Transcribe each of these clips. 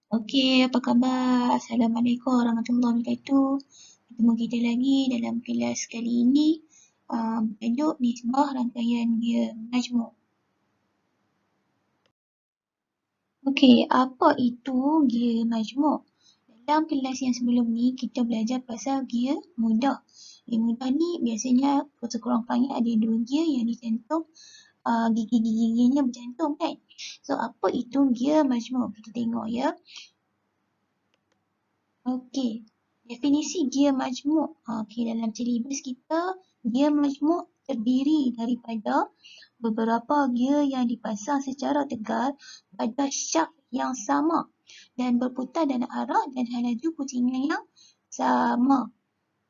Okey, apa khabar? Assalamualaikum warahmatullahi wabarakatuh. Bertemu kita lagi dalam kelas kali ini. Bertajuk nisbah rangkaian dia majmuk. Okey, apa itu gear majmuk? Dalam kelas yang sebelum ni, kita belajar pasal gear mudah. Gear mudah ni biasanya sekurang-kurangnya ada 2 gear yang dicantum, gigi-giginya bercantum kan? So, apa itu gear majmuk? Kita tengok ya. Okey, definisi gear majmuk. Okey, dalam syllabus kita, gear majmuk terdiri daripada beberapa gear yang dipasang secara tegar pada syaft yang sama dan berputar dalam arah dan laju pusingan yang sama.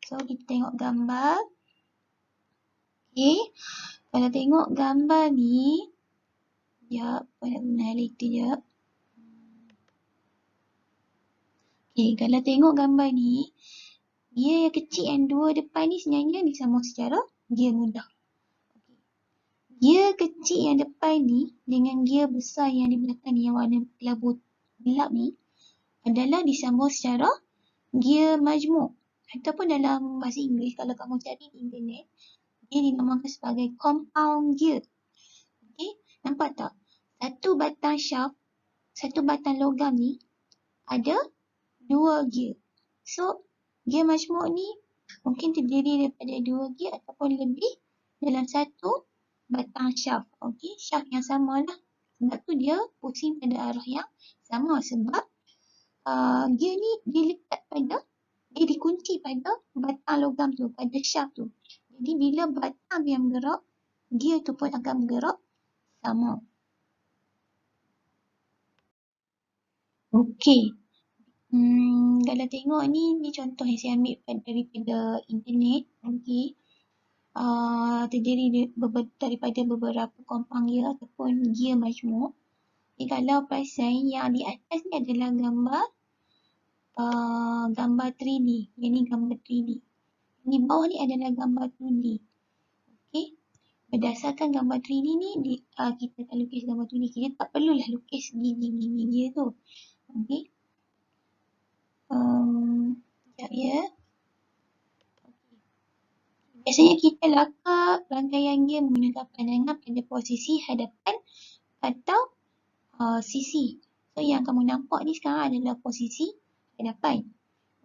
So, kita tengok gambar. Okey, kalau tengok gambar ni, sekejap, saya nak guna highlighter sekejap. Okey, kalau tengok gambar ni, gear yang kecil yang dua depan ni sebenarnya disambung secara gear mudah. Gear kecil yang depan ni dengan gear besar yang di belakang ni yang warna kelabu gelap ni adalah disambung secara gear majmuk. Ataupun dalam bahasa Inggeris kalau kamu cari di internet, dia dinamakan sebagai compound gear. Okey, nampak tak? Satu batang shaft, satu batang logam ni ada dua gear. So, gear majmuk ni mungkin terdiri daripada dua gear ataupun lebih dalam satu batang shaft. Okey, shaft yang sama lah. Sebab tu dia pusing pada arah yang sama sebab gear ni dia dikunci pada batang logam tu, pada shaft tu. Jadi bila batang yang bergerak, gear tu pun akan bergerak sama. Okey. Kalau tengok ni contoh yang saya ambil daripada internet. Okey. Terdiri daripada beberapa compound gear ataupun gear majmuk. Okay, kalau perasan yang di atas ni adalah gambar 3D. Yang ni gambar 3D. Di bawah ni adalah gambar 2D. Okey. Berdasarkan gambar 3D ni, kita akan lukis gambar 2D. Kita tak perlulah lukis gigi-gigi dia tu. Okey. Sekejap ya. Biasanya kita lakar rangkaian gear menggunakan pandangan pada posisi hadapan atau sisi. So, yang kamu nampak ni sekarang adalah posisi hadapan.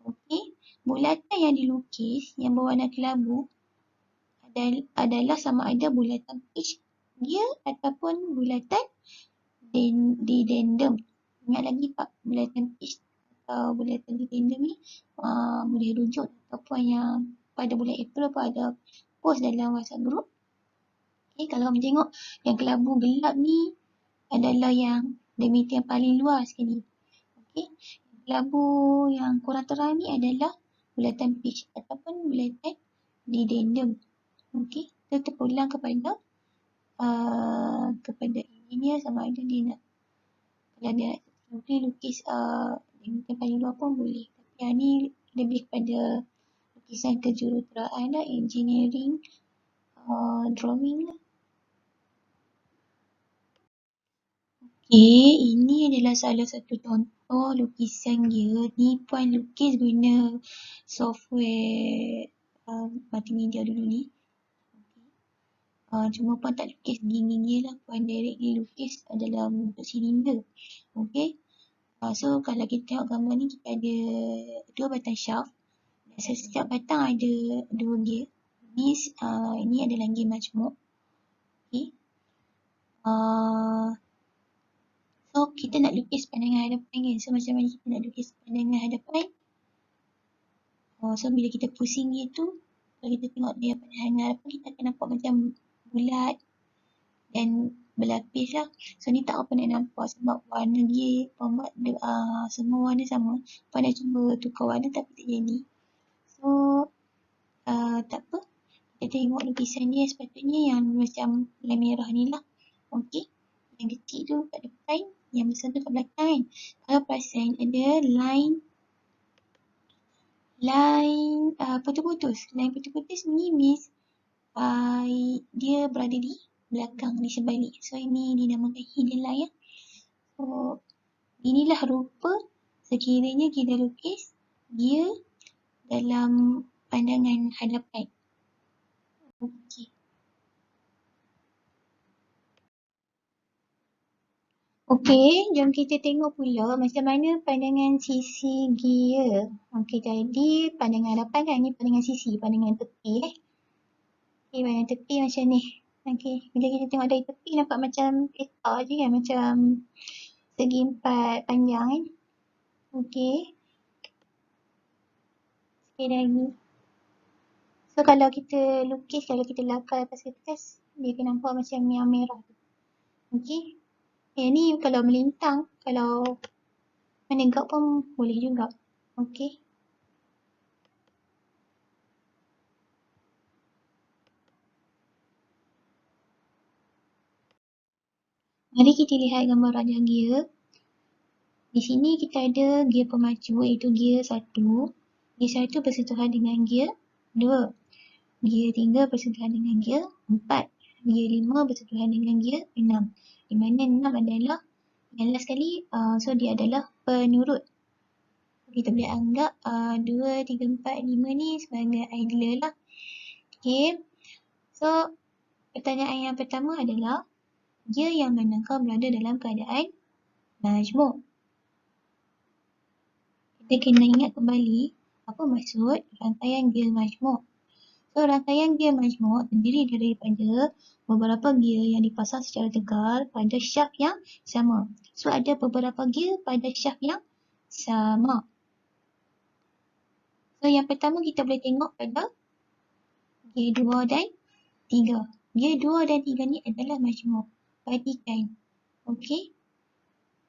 Okey. Bulatan yang dilukis yang berwarna kelabu adalah sama ada bulatan pitch gear ataupun bulatan dedendum. Ingat lagi tak bulatan pitch atau bulatan dedendum ni boleh rujuk ataupun yang pada bulan April pun ada post dalam WhatsApp group. Okay, kalau kamu tengok yang kelabu gelap ni adalah yang diameter yang paling luas sekali. Okay. Kelabu yang kurang terang ni adalah bulatan pitch ataupun bulatan dedendum. Okey, kita terpulang kepada engineer sama ada dia nak, kalau dia nak boleh lukis yang paling luar pun boleh. Tapi yang ni lebih kepada lukisan kejuruteraan lah, engineering, drawing lah. Okey, ini adalah salah satu contoh lukisan gear. Ni puan lukis guna software multimedia dulu ni. Cuma puan tak lukis gigi-gigi lah. Puan directly lukis dalam bentuk silinder. Okey. So, kalau kita tengok gambar ni, kita ada dua batang shaft. Setiap batang ada dua gear. Ini adalah gear majmuk. Okey. So, kita nak lukis pandangan hadapan kan. So, macam mana kita nak lukis pandangan hadapan? So, bila kita pusing gitu, kalau kita tengok dia pandangan hadapan, kita akan nampak macam bulat dan berlapis lah. So, ni tak apa nak nampak sebab warna gear pembuat semua warna sama. Puan dah cuba tukar warna tapi tak jadi. So, tak apa. Kita tengok lukisan dia sepatutnya yang macam line merah ni lah. Okey. Yang kecil tu kat depan, yang besar tu kat belakang kan. Kalau perasan ada line putus-putus. Line putus-putus ni means dia berada di belakang, di sebalik. So, ini dinamakan hidden line ya. So, inilah rupa sekiranya kita lukis dia dalam pandangan hadapan. Okey. Okey, jom kita tengok pula macam mana pandangan sisi gear. Okey, tadi pandangan hadapan kan, ni pandangan sisi, pandangan tepi Okey, pandangan tepi macam ni. Okey, bila kita tengok dari tepi nampak macam peta je kan, macam segi empat panjang kan. Okey. Sikit lagi. So kalau kita lukis, kalau kita lakar atas kertas, dia akan nampak macam yang merah tu. Okey. Ni kalau melintang, kalau menegak pun boleh juga. Okey. Mari kita lihat gambar rajah gear. Di sini kita ada gear pemacu iaitu gear 1. Gear 1 bersentuhan dengan gear 2. Gear 3 bersentuhan dengan gear 4. Gear 5 bersentuhan dengan gear 6. Di mana 6 adalah yang last sekali, so dia adalah penurut. Kita boleh anggap 2, 3, 4, 5 ni sebagai idler lah. Okay. So, pertanyaan yang pertama adalah gear yang manakah berada dalam keadaan majmuk. Kita kena ingat kembali apa maksud rangkaian gear majmuk. So, rangkaian gear majmuk terdiri daripada beberapa gear yang dipasang secara tegal pada syaft yang sama. So, ada beberapa gear pada syaft yang sama. So, yang pertama kita boleh tengok pada gear 2 dan 3. Gear 2 dan 3 ni adalah majmuk. Perhatikan. Okey.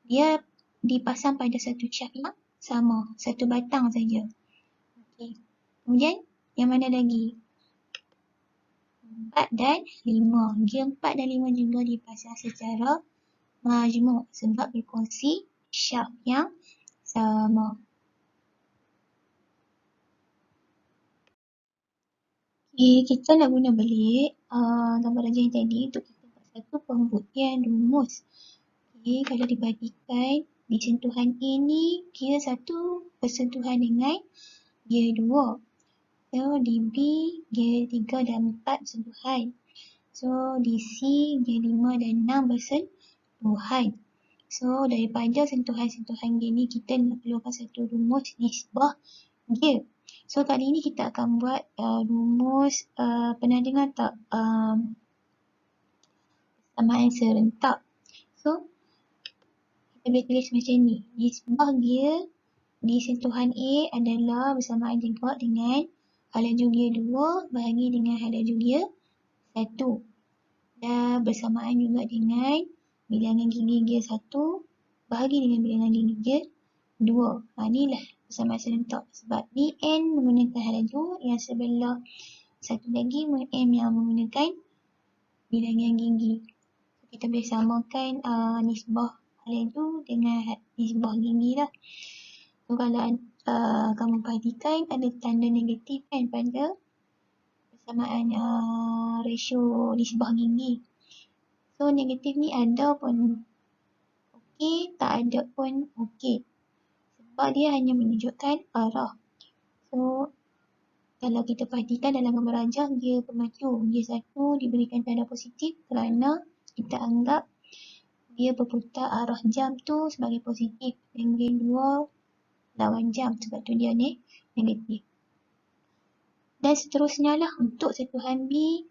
Dia dipasang pada satu syaft yang sama. Satu batang saja. Okey. Kemudian, yang mana lagi? 4 dan 5. Gear 4 dan 5 juga dipasang secara majmuk sebab berkongsi syaft yang sama. Okay, kita nak guna balik gambar rajah yang tadi untuk kita buat satu pembuktian rumus. Okay, kalau diperhatikan di sentuhan A ni, gear 1 bersentuhan dengan gear 2. So, di B, gear 3 dan 4 bersentuhan. So, di C, gear 5 dan 6 bersentuhan. So, daripada sentuhan-sentuhan gear ni, kita nak keluarkan satu rumus nisbah gear. So, kali ini kita akan buat rumus, pernah dengar tak? Persamaan serentak. So, kita boleh tulis macam ni. Nisbah gear di sentuhan A adalah bersamaan juga dengan halaju gear 2 bahagi dengan halaju gear 1. Dan bersamaan juga dengan bilangan gigi gear 1 bahagi dengan bilangan gigi gear 2. Inilah persamaan serentak sebab Bn menggunakan halaju, yang sebelah satu lagi M yang menggunakan bilangan gigi. Kita boleh samakan nisbah halaju dengan nisbah gigi lah. So, kalau kamu perhatikan ada tanda negatif kan pada persamaan ratio nisbah gigi. So, negatif ni ada pun okey, tak ada pun okey. Sebab dia hanya menunjukkan arah. So, kalau kita perhatikan dalam gambar rajah gear pemacu, gear 1 diberikan tanda positif kerana kita anggap dia berputar arah jam tu sebagai positif dan gear 2 lawan jam sebab tu dia negatif. Dan seterusnya lah untuk sentuhan B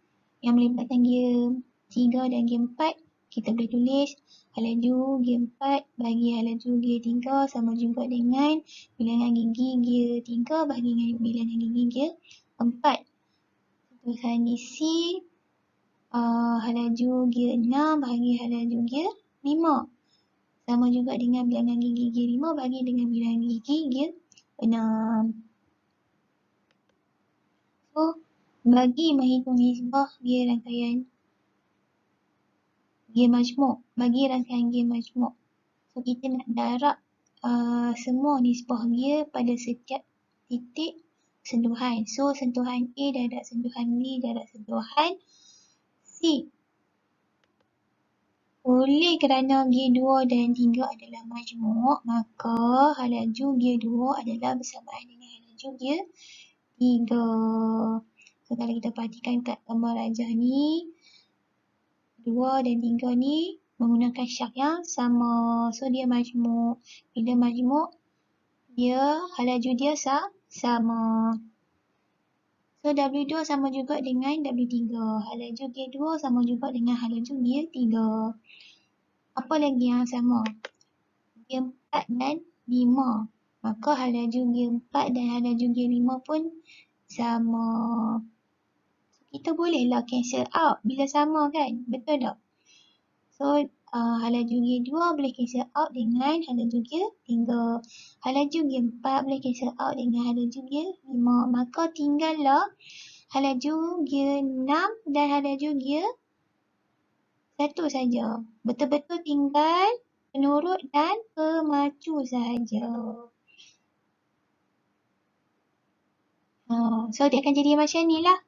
yang melibatkan gear 3 dan gear 4, kita boleh tulis halaju gear 4 bagi halaju gear 3 sama juga dengan bilangan gigi gear 3 bagi dengan bilangan gigi gear 4. Sentuhan di C, halaju gear 6 bagi halaju gear 5. Sama juga dengan bilangan gigi gear 5 bagi dengan bilangan gigi gear 6. So, bagi menghitung nisbah gear rangkaian gear majmuk, bagi rangkaian gear majmuk. So, kita nak darab semua nisbah gear pada setiap titik sentuhan. So, sentuhan A darab sentuhan B darab sentuhan C. Oleh kerana G2 dan 3 adalah majmuk, maka halaju G2 adalah bersamaan dengan halaju G3. So, kalau kita perhatikan kat gambar rajah ni, 2 dan 3 ni menggunakan syak yang sama. So, dia majmuk. Bila majmuk, halaju dia sama. So, W2 sama juga dengan W3. Halaju G2 sama juga dengan halaju G3. Apa lagi yang sama? G4 dan 5. Maka halaju G4 dan halaju G5 pun sama. Kita bolehlah cancel out bila sama kan? Betul tak? So, halaju G2 boleh cancel out dengan halaju G3. Halaju G4 boleh cancel out dengan halaju G5. Maka tinggallah halaju G6 dan halaju G1 saja. Betul-betul tinggal penurut dan pemacu sahaja. So, dia akan jadi macam ni lah.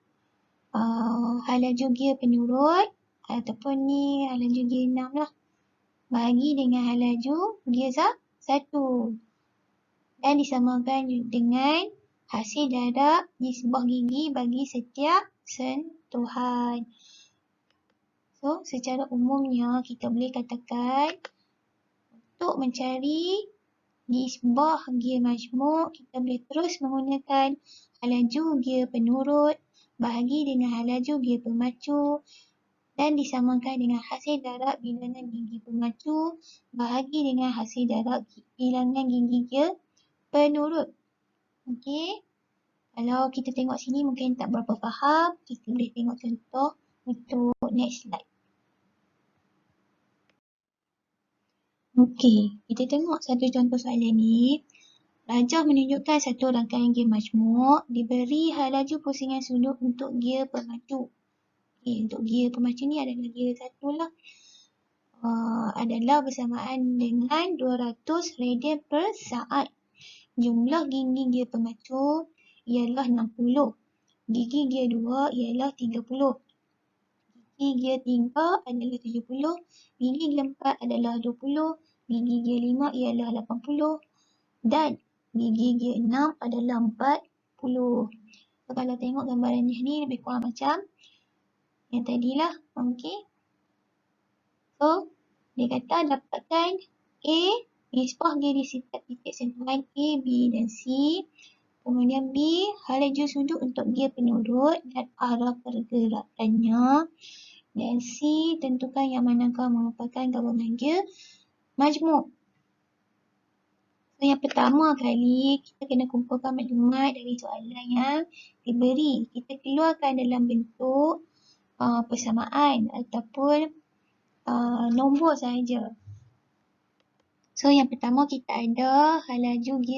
Halaju G penurut ataupun ni halaju G6 lah. Bahagi dengan halaju G1 dan disamakan dengan hasil darab di sebuah gigi bagi setiap sentuhan. So, secara umumnya kita boleh katakan untuk mencari nisbah G majmuk, kita boleh terus menggunakan halaju G penurut bahagi dengan halaju G pemacu dan disamakan dengan hasil darab bilangan gigi pemacu bahagi dengan hasil darab bilangan gigi G penurut. Okey. Kalau kita tengok sini mungkin tak berapa faham, kita boleh tengok contoh untuk next slide. Okey, kita tengok satu contoh soalan ni. Rajah menunjukkan satu rangkaian G majmuk diberi halaju pusingan sudut untuk G pemacu. Okay, untuk G pemacu ni adalah G1 lah. Adalah bersamaan dengan 200 radian per saat. Jumlah gigi G pemacu ialah 60. Gigi G2 ialah 30. Gigi G3 adalah 70. Gigi G4 adalah 20. Gigi G5 ialah 80. Dan gigi G6 adalah 40. So, kalau tengok gambaran ni lebih kurang macam yang tadilah. Okey. So, dia kata dapatkan A, nisbah G di setiap titik sentuhan A, B dan C. Kemudian B, halaju sudut untuk G penurut dan arah pergerakannya. Dan C, tentukan yang manakah merupakan gabungan G majmuk. So, yang pertama kali, kita kena kumpulkan maklumat dari soalan yang diberi. Kita keluarkan dalam bentuk persamaan ataupun nombor sahaja. So, yang pertama kita ada halaju G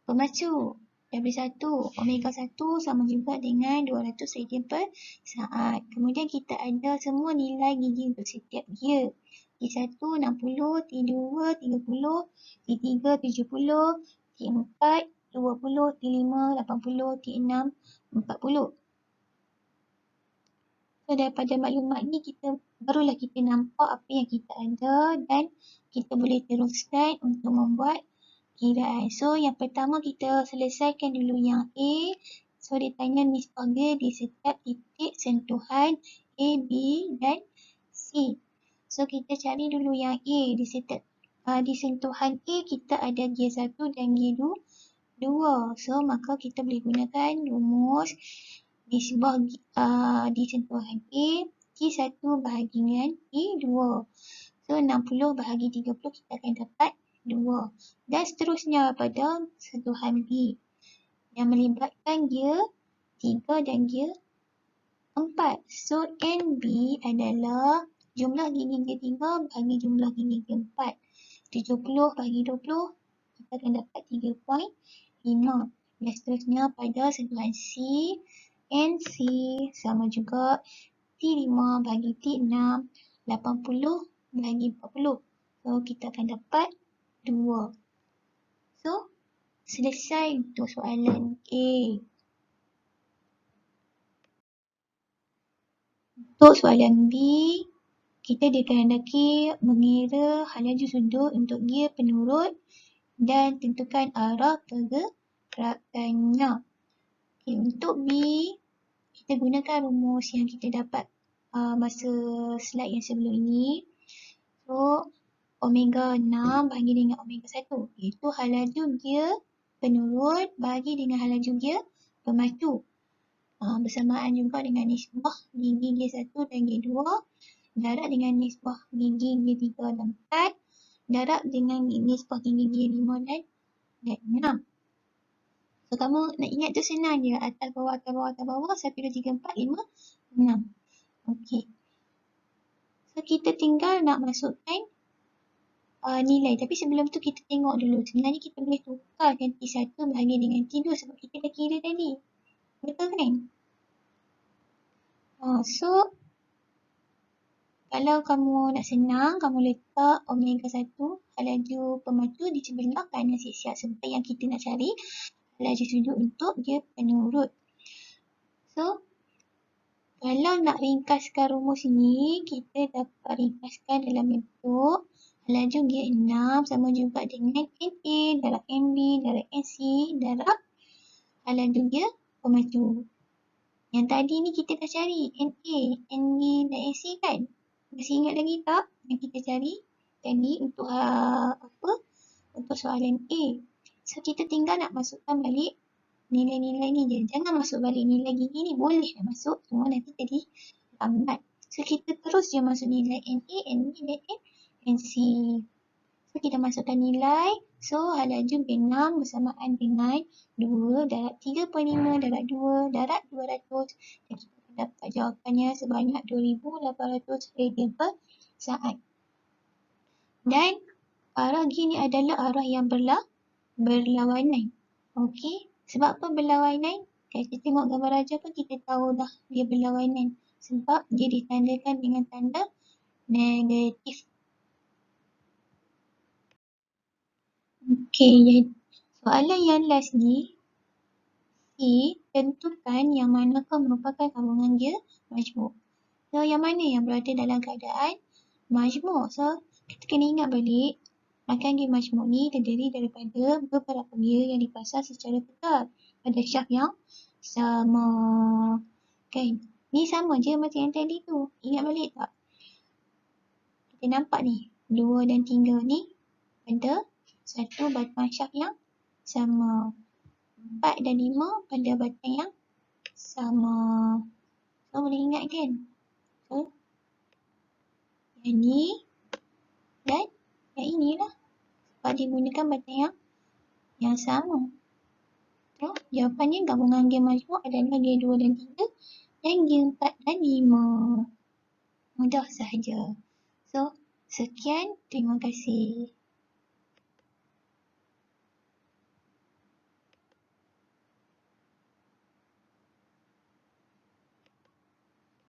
pemacu. W1, omega 1 sama juga dengan 200 radian per saat. Kemudian kita ada semua nilai gigi untuk setiap G. T1 60, T2 30, T3 70, T4 20, T5 80, T6 40. So, daripada maklumat ni barulah kita nampak apa yang kita ada dan kita boleh teruskan untuk membuat kiraan. So, yang pertama kita selesaikan dulu yang A. So, dia tanya nisbah G di setiap titik sentuhan A, B dan C. So, kita cari dulu yang A. Di sentuhan A kita ada G1 dan G2. So, maka kita boleh gunakan rumus nisbah di sentuhan A, T1 bahagi dengan T2. So, 60 bahagi 30 kita akan dapat 2. Dan seterusnya pada sentuhan B yang melibatkan G3 dan G4. So, NB adalah jumlah gigi G3 bahagi jumlah gigi G4. 70 bahagi 20 kita akan dapat 3.5. Dan seterusnya pada sentuhan C, NC sama juga T5 bahagi T6, 80 bahagi 40. So, kita akan dapat 2. So, selesai untuk soalan A. Untuk soalan B, kita dikehendaki mengira halaju sudut untuk gear penurut dan tentukan arah pergerakannya. Okay, untuk B, kita gunakan rumus yang kita dapat masa slide yang sebelum ini. So, omega 6 bahagi dengan omega 1, iaitu halaju gear penurut bahagi dengan halaju gear pemacu. Bersamaan juga dengan nisbah gigi gear 1 dan gear 2, darab dengan nisbah gigi gear 3 dan 4, darab dengan nisbah gigi gear 5 dan 6. So, kamu nak ingat tu senang je. Atas bawah, atas bawah, atas bawah. 1, 2, 3, 4, 5, 6. Okey. So, kita tinggal nak masukkan nilai. Tapi sebelum tu kita tengok dulu. Sebenarnya kita boleh tukarkan T1 bahagi dengan T2 sebab kita dah kira tadi. Betul kan? So, kalau kamu nak senang, kamu letak omega 1 halaju pemacu di sebelah kanan siap-siap sebab yang kita nak cari halaju sudut untuk dia penurut. So, kalau nak ringkaskan rumus ini, kita dapat ringkaskan dalam bentuk halaju gear 6 sama juga dengan NA darab NB darab NC darab halaju gear pemacu. Yang tadi ni kita dah cari NA, NB dan NC kan? Masih ingat lagi tak yang kita cari tadi untuk untuk soalan A. So, kita tinggal nak masukkan balik nilai-nilai ni je. Jangan masuk balik nilai gigi ni. Boleh nak masuk. Cuma nanti jadi lambat. So, kita terus je masuk nilai NA, NB dan NC. So, kita masukkan nilai. So, halaju B6 bersamaan dengan 2 darab 3.5 darab 2 darab 200. Dan kita dapat jawapannya sebanyak 2,800 radian per saat. Dan arah G ni adalah arah yang berlawanan. Okey. Sebab apa berlawanan? Kalau kita tengok gambar raja pun kita tahu dah dia berlawanan. Sebab dia ditandakan dengan tanda negatif. Okey. Soalan yang last ni. C. Tentukan yang manakah merupakan gabungan gear majmuk. So, yang mana yang berada dalam keadaan majmuk? So, kita kena ingat balik. Rangkaian gear majmuk ni terdiri daripada beberapa gear yang dipasang secara tetap pada syaf yang sama. Kan? Ni sama je macam yang tadi tu. Ingat balik tak? Kita nampak ni. 2 dan 3 ni pada satu batang syaf yang sama. 4 dan 5 pada batang yang sama. So, boleh ingat kan? So, yang ni dan yang inilah. Sebab dia gunakan batang yang sama. So, jawapannya gabungan gear majmuk adalah gear 2 dan 3 dan gear 4 dan 5. Mudah sahaja. So, sekian. Terima kasih.